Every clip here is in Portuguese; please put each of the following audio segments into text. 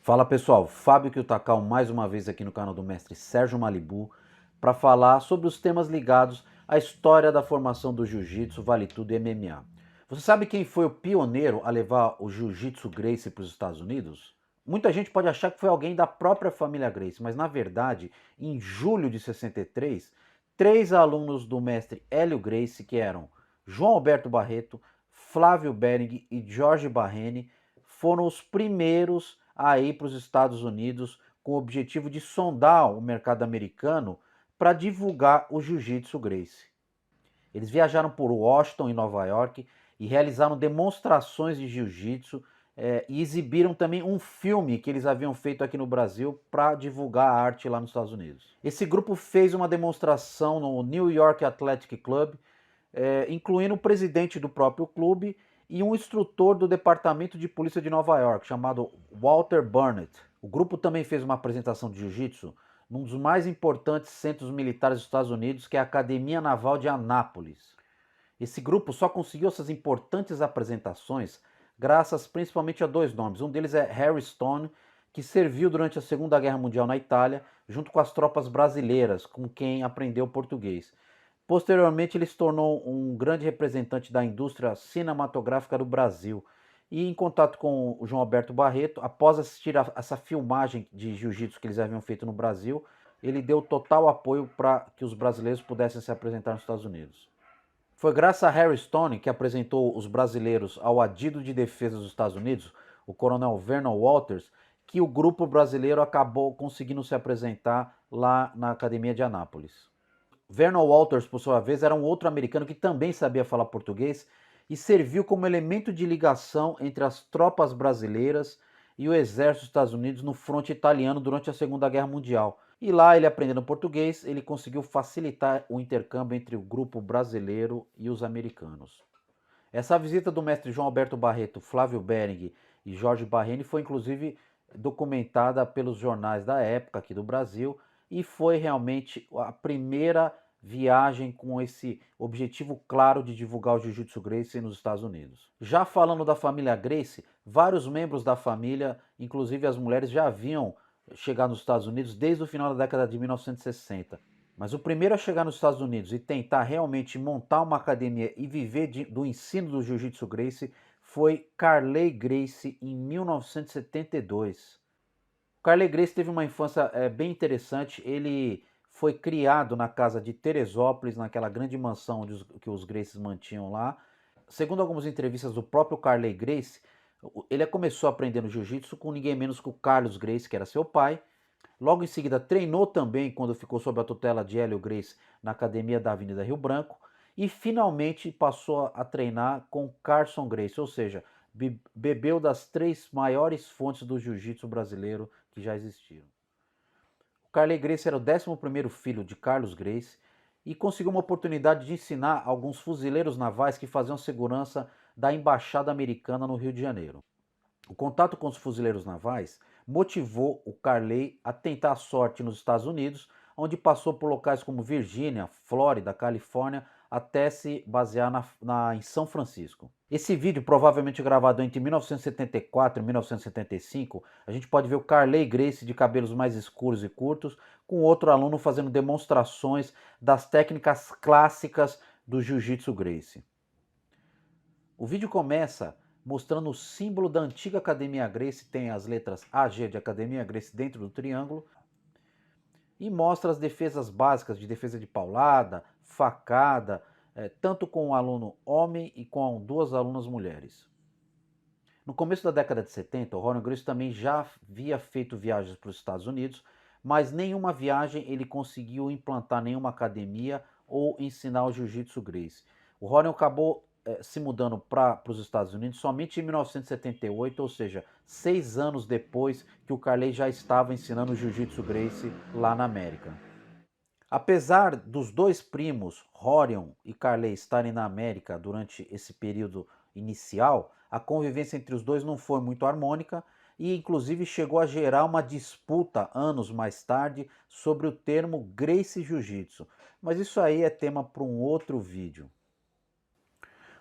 Fala pessoal, Fábio Kiyotakawa mais uma vez aqui no canal do mestre Sérgio Malibu para falar sobre os temas ligados à história da formação do Jiu-Jitsu, Vale Tudo e MMA. Você sabe quem foi o pioneiro a levar o Jiu-Jitsu Gracie para os Estados Unidos? Muita gente pode achar que foi alguém da própria família Gracie, mas na verdade, em julho de 63, três alunos do mestre Hélio Gracie, que eram João Alberto Barreto, Flávio Bering e Jorge Barrene, foram os primeiros a ir para os Estados Unidos com o objetivo de sondar o mercado americano para divulgar o Jiu-Jitsu Gracie. Eles viajaram por Washington e Nova York e realizaram demonstrações de Jiu-Jitsu e exibiram também um filme que eles haviam feito aqui no Brasil para divulgar a arte lá nos Estados Unidos. Esse grupo fez uma demonstração no New York Athletic Club, incluindo o presidente do próprio clube e um instrutor do Departamento de Polícia de Nova York, chamado Walter Burnett. O grupo também fez uma apresentação de jiu-jitsu num dos mais importantes centros militares dos Estados Unidos, que é a Academia Naval de Anápolis. Esse grupo só conseguiu essas importantes apresentações graças principalmente a dois nomes. Um deles é Harry Stone, que serviu durante a Segunda Guerra Mundial na Itália, junto com as tropas brasileiras, com quem aprendeu português. Posteriormente, ele se tornou um grande representante da indústria cinematográfica do Brasil. E em contato com o João Alberto Barreto, após assistir a essa filmagem de jiu-jitsu que eles haviam feito no Brasil, ele deu total apoio para que os brasileiros pudessem se apresentar nos Estados Unidos. Foi graças a Harry Stone que apresentou os brasileiros ao Adido de Defesa dos Estados Unidos, o coronel Vernon Walters, que o grupo brasileiro acabou conseguindo se apresentar lá na Academia de Anápolis. Vernon Walters, por sua vez, era um outro americano que também sabia falar português e serviu como elemento de ligação entre as tropas brasileiras e o exército dos Estados Unidos no fronte italiano durante a Segunda Guerra Mundial. E lá, ele aprendendo português, ele conseguiu facilitar o intercâmbio entre o grupo brasileiro e os americanos. Essa visita do mestre João Alberto Barreto, Flávio Bering e Jorge Barrene foi inclusive documentada pelos jornais da época aqui do Brasil e foi realmente a primeira viagem com esse objetivo claro de divulgar o Jiu-Jitsu Gracie nos Estados Unidos. Já falando da família Gracie, vários membros da família, inclusive as mulheres, já haviam chegado nos Estados Unidos desde o final da década de 1960. Mas o primeiro a chegar nos Estados Unidos e tentar realmente montar uma academia e viver do ensino do Jiu-Jitsu Gracie foi Carley Gracie em 1972. O Carley Gracie teve uma infância bem interessante. Ele foi criado na casa de Teresópolis, naquela grande mansão que os Gracies mantinham lá. Segundo algumas entrevistas do próprio Carley Gracie, ele começou aprendendo jiu-jitsu com ninguém menos que o Carlos Gracie, que era seu pai. Logo em seguida treinou também, quando ficou sob a tutela de Hélio Gracie, na academia da Avenida Rio Branco. E finalmente passou a treinar com Carson Gracie, ou seja, bebeu das três maiores fontes do jiu-jitsu brasileiro que já existiram. O Carley Gracie era o 11º filho de Carlos Gracie e conseguiu uma oportunidade de ensinar alguns fuzileiros navais que faziam segurança da embaixada americana no Rio de Janeiro. O contato com os fuzileiros navais motivou o Carley a tentar a sorte nos Estados Unidos, onde passou por locais como Virgínia, Flórida, Califórnia, até se basear em São Francisco. Esse vídeo, provavelmente gravado entre 1974 e 1975, a gente pode ver o Carley Gracie de cabelos mais escuros e curtos, com outro aluno fazendo demonstrações das técnicas clássicas do Jiu-Jitsu Gracie. O vídeo começa mostrando o símbolo da antiga Academia Gracie, tem as letras AG de Academia Gracie dentro do triângulo, e mostra as defesas básicas de defesa de paulada, facada, tanto com um aluno homem e com duas alunas mulheres. No começo da década de 70, o Ronan Gracie também já havia feito viagens para os Estados Unidos, mas nenhuma viagem ele conseguiu implantar nenhuma academia ou ensinar o Jiu-Jitsu Gracie. O Ronan acabou se mudando para os Estados Unidos somente em 1978, ou seja, 6 anos depois que o Carley já estava ensinando o Jiu-Jitsu Gracie lá na América. Apesar dos dois primos, Rorion e Carley, estarem na América durante esse período inicial, a convivência entre os dois não foi muito harmônica e inclusive chegou a gerar uma disputa anos mais tarde sobre o termo Gracie Jiu-Jitsu. Mas isso aí é tema para um outro vídeo.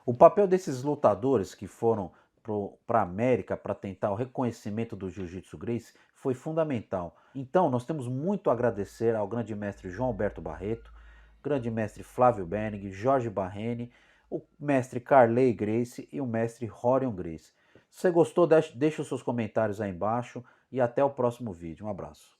O papel desses lutadores que foram para a América para tentar o reconhecimento do Jiu-Jitsu Gracie foi fundamental. Então, nós temos muito a agradecer ao grande mestre João Alberto Barreto, grande mestre Flávio Benig, Jorge Barrene, o mestre Carley Gracie e o mestre Rorion Gracie. Se você gostou, deixe os seus comentários aí embaixo e até o próximo vídeo. Um abraço.